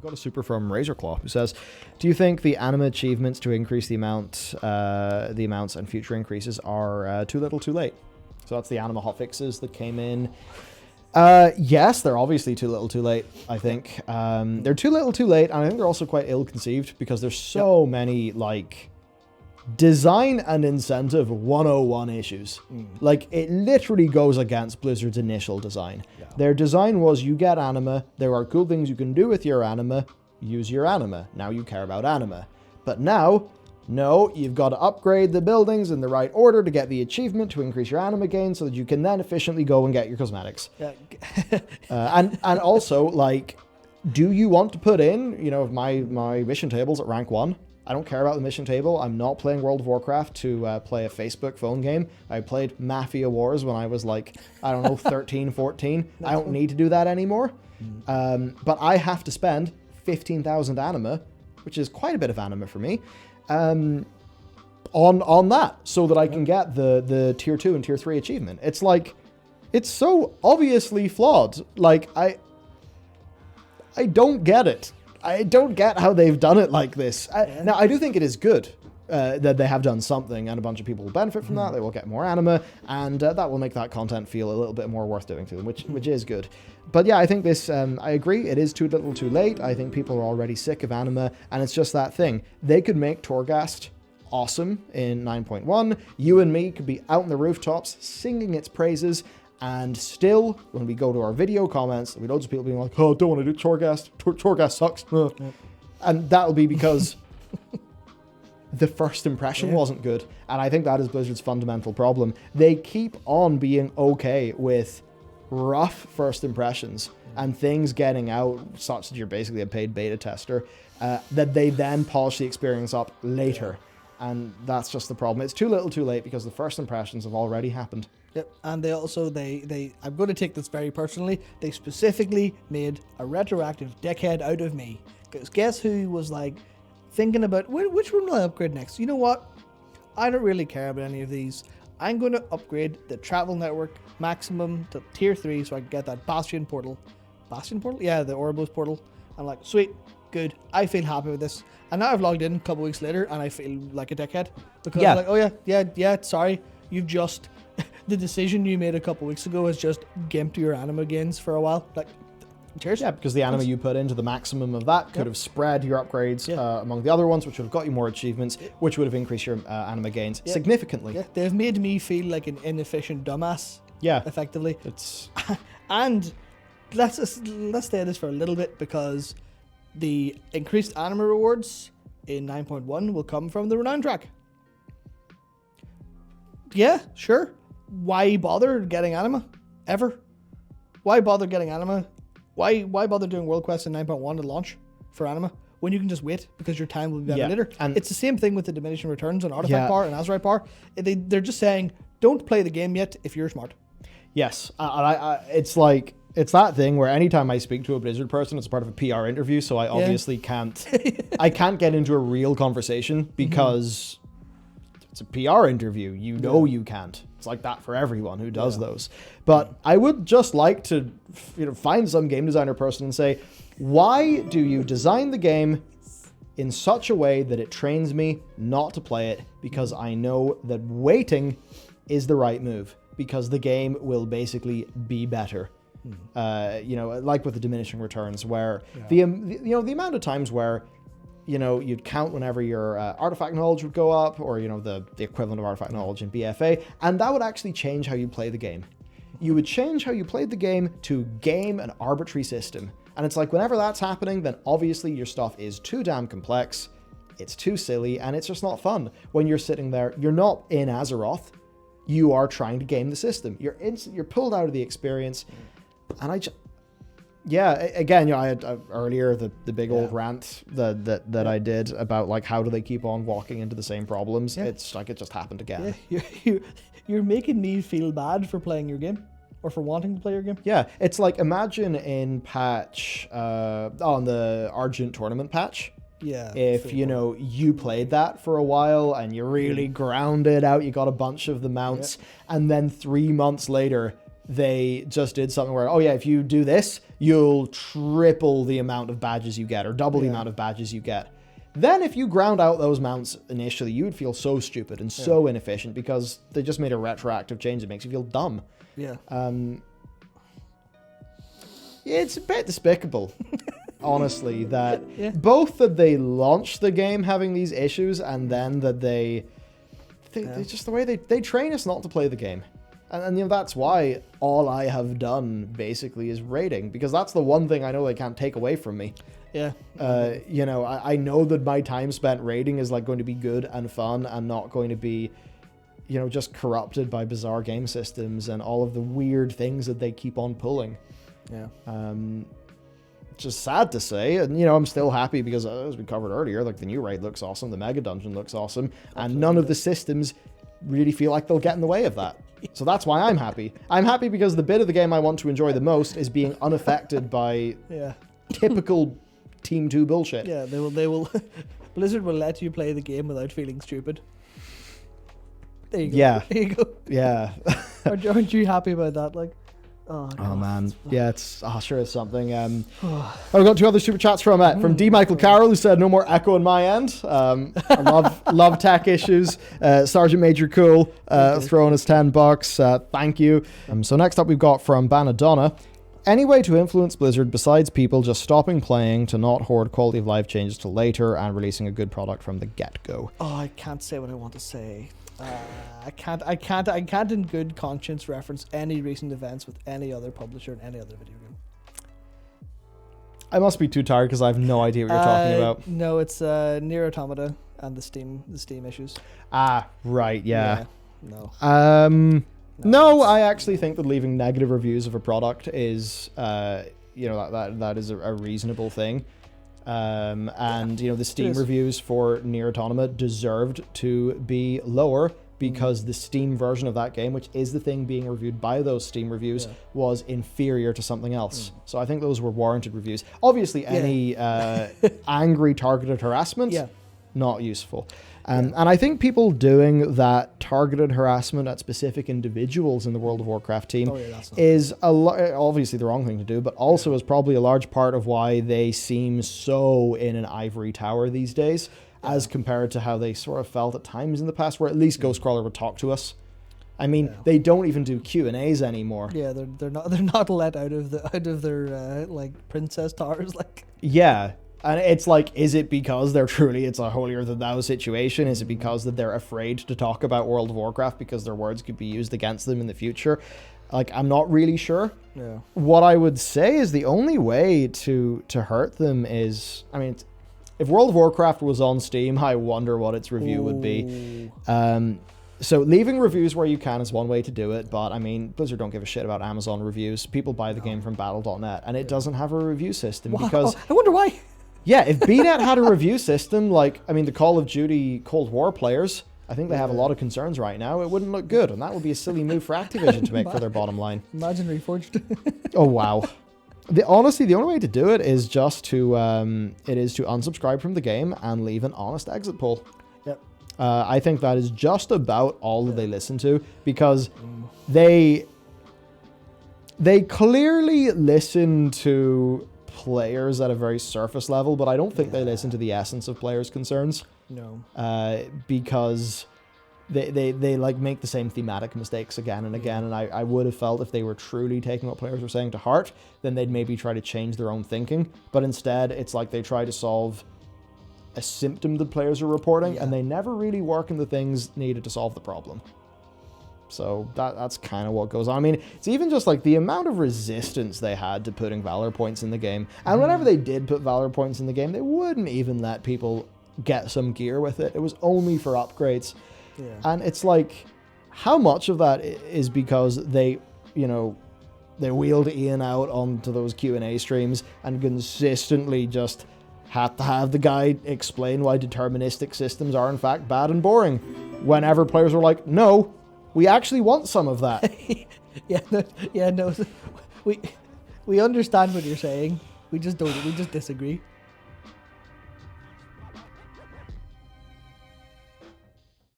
We got a super from Razorclaw who says, "Do you think the Anima achievements to increase the amounts and future increases are too little, too late?" So that's the Anima hotfixes that came in. Yes, they're obviously too little, too late. I think they're too little, too late, and I think they're also quite ill-conceived because there's so many like design and incentive 101 issues. Like, it literally goes against Blizzard's initial design. Their design was, you get Anima, there are cool things you can do with your Anima, use your Anima. Now you care about Anima. But now, no, you've got to upgrade the buildings in the right order to get the achievement to increase your Anima gain so that you can then efficiently go and get your cosmetics. And also, like, do you want to put in, my mission tables at rank 1? I don't care about the mission table. I'm not playing World of Warcraft to play a Facebook phone game. I played Mafia Wars when I was 13, 14. I don't need to do that anymore. But I have to spend 15,000 Anima, which is quite a bit of Anima for me, on that so that I can get the tier 2 and tier 3 achievement. It's like, it's so obviously flawed. Like, I don't get it. I don't get how they've done it like this. Now, I do think it is good that they have done something, and a bunch of people will benefit from that. They will get more Anima, and that will make that content feel a little bit more worth doing to them, which is good. But yeah, I think this, I agree, it is too little too late. I think people are already sick of Anima, and it's just that thing. They could make Torghast awesome in 9.1. You and me could be out on the rooftops singing its praises, and still, when we go to our video comments, there'll be loads of people being like, "Oh, don't want to do Torghast. Torghast sucks." And that'll be because the first impression wasn't good. And I think that is Blizzard's fundamental problem. They keep on being okay with rough first impressions and things getting out such that you're basically a paid beta tester, that they then polish the experience up later. And that's just the problem. It's too little too late because the first impressions have already happened. Yep, and they also, I'm going to take this very personally, they specifically made a retroactive dickhead out of me. Because guess who was like, thinking about, which one will I upgrade next? You know what? I don't really care about any of these. I'm going to upgrade the Travel Network maximum to tier 3 so I can get that Bastion portal. Bastion portal? Yeah, the Ouroboros portal. I'm like, sweet, good. I feel happy with this. And now I've logged in a couple weeks later and I feel like a dickhead. Because I'm like, oh yeah, sorry. You've just... the decision you made a couple weeks ago has just gimped your Anima gains for a while. Like, cheers. Yeah, because the Anima you put into the maximum of that could have spread your upgrades among the other ones, which would have got you more achievements, which would have increased your Anima gains significantly. Yeah, they've made me feel like an inefficient dumbass. Yeah, effectively. It's and let's stay on this for a little bit because the increased Anima rewards in 9.1 will come from the Renown track. Yeah, sure. Why bother getting Anima? Ever? Why bother getting Anima? Why bother doing World Quest in 9.1 to launch for Anima when you can just wait because your time will be better later? And it's the same thing with the diminishing returns on Artifact Power and Azerite Power. They're just saying, don't play the game yet if you're smart. Yes. It's like, it's that thing where anytime I speak to a Blizzard person, it's part of a PR interview, so I obviously can't get into a real conversation because... it's a PR interview. You can't. It's like that for everyone who does those. But I would just like to find some game designer person and say, why do you design the game in such a way that it trains me not to play it? Because I know that waiting is the right move. Because the game will basically be better. Like with the diminishing returns where the amount of times where you'd count whenever your artifact knowledge would go up, or, the equivalent of artifact knowledge in BFA, and that would actually change how you play the game. You would change how you played the game to game an arbitrary system. And it's like, whenever that's happening, then obviously your stuff is too damn complex, it's too silly, and it's just not fun. When you're sitting there, you're not in Azeroth, you are trying to game the system. You're pulled out of the experience, and I had earlier the big old rant that I did about like how do they keep on walking into the same problems. It's like it just happened again. You're making me feel bad for playing your game or for wanting to play your game. Yeah, it's like, imagine in patch on the Argent tournament patch. Yeah. If you played that for a while and you really ground it out, you got a bunch of the mounts, and then 3 months later they just did something where, oh yeah, if you do this, you'll triple the amount of badges you get or double the amount of badges you get. Then if you ground out those mounts initially, you would feel so stupid and so inefficient because they just made a retroactive change that makes you feel dumb. Yeah. It's a bit despicable, honestly, that both that they launched the game having these issues and then that they just the way they train us not to play the game. And you know, that's why all I have done basically is raiding, because that's the one thing I know they can't take away from me. Yeah. You know, I know that my time spent raiding is like going to be good and fun and not going to be, you know, just corrupted by bizarre game systems and all of the weird things that they keep on pulling. Yeah. Just sad to say, and you know, I'm still happy because as we covered earlier, like the new raid looks awesome, the mega dungeon looks awesome, and none of the systems really feel like they'll get in the way of that. So that's why I'm happy. I'm happy because the bit of the game I want to enjoy the most is being unaffected by typical Team 2 bullshit. Yeah, they will Blizzard will let you play the game without feeling stupid. There you go. Yeah. There you go. Yeah. Aren't you happy about that? Like, oh man. Yeah, it's sure it's something. I've got 2 other super chats from D. Michael Carroll, who said no more echo on my end. I love tech issues. Sergeant Major Cool throwing us $10. Thank you. So next up we've got from Banadonna. Any way to influence Blizzard besides people just stopping playing to not hoard quality of life changes till later and releasing a good product from the get-go? Oh, I can't say what I want to say. I can't in good conscience reference any recent events with any other publisher in any other video game. I must be too tired because I have no idea what you're talking about. No, it's Nier Automata and the Steam issues. Ah, right, yeah. No. No, I actually think that leaving negative reviews of a product is, you know, that is a reasonable thing. And, you know, the Steam reviews for Nier Automata deserved to be lower because the Steam version of that game, which is the thing being reviewed by those Steam reviews, was inferior to something else. So I think those were warranted reviews. Obviously, any angry targeted harassment, not useful. And I think people doing that targeted harassment at specific individuals in the World of Warcraft team is obviously the wrong thing to do, but also is probably a large part of why they seem so in an ivory tower these days, as compared to how they sort of felt at times in the past, where at least Ghostcrawler would talk to us. I mean, they don't even do Q&As anymore. Yeah, they're not let out of their like princess towers, like. Yeah. And it's like, is it because it's a holier than thou situation? Is it because that they're afraid to talk about World of Warcraft because their words could be used against them in the future? Like, I'm not really sure. Yeah. What I would say is the only way to hurt them is, I mean, if World of Warcraft was on Steam, I wonder what its review would be. So leaving reviews where you can is one way to do it, but I mean, Blizzard don't give a shit about Amazon reviews. People buy the game from Battle.net, and it doesn't have a review system because... I wonder why. Yeah, if BNet had a review system, like, I mean, the Call of Duty Cold War players, I think they have a lot of concerns right now. It wouldn't look good, and that would be a silly move for Activision to make for their bottom line. Imagine Reforged. Oh, wow. Honestly, the only way to do it is just to unsubscribe from the game and leave an honest exit poll. Yep. I think that is just about all that they listen to, because they clearly listen to players at a very surface level, but I don't think they listen to the essence of players' concerns. No. Because they like make the same thematic mistakes again and again, and I would have felt if they were truly taking what players were saying to heart, then they'd maybe try to change their own thinking. But instead, it's like they try to solve a symptom that players are reporting, and they never really work in the things needed to solve the problem. So that's kind of what goes on. I mean, it's even just like the amount of resistance they had to putting Valor points in the game. And whenever they did put Valor points in the game, they wouldn't even let people get some gear with it. It was only for upgrades. Yeah. And it's like, how much of that is because they wheeled Ian out onto those Q&A streams and consistently just had to have the guy explain why deterministic systems are in fact bad and boring. Whenever players were like, no, we actually want some of that. No. We understand what you're saying. We just disagree.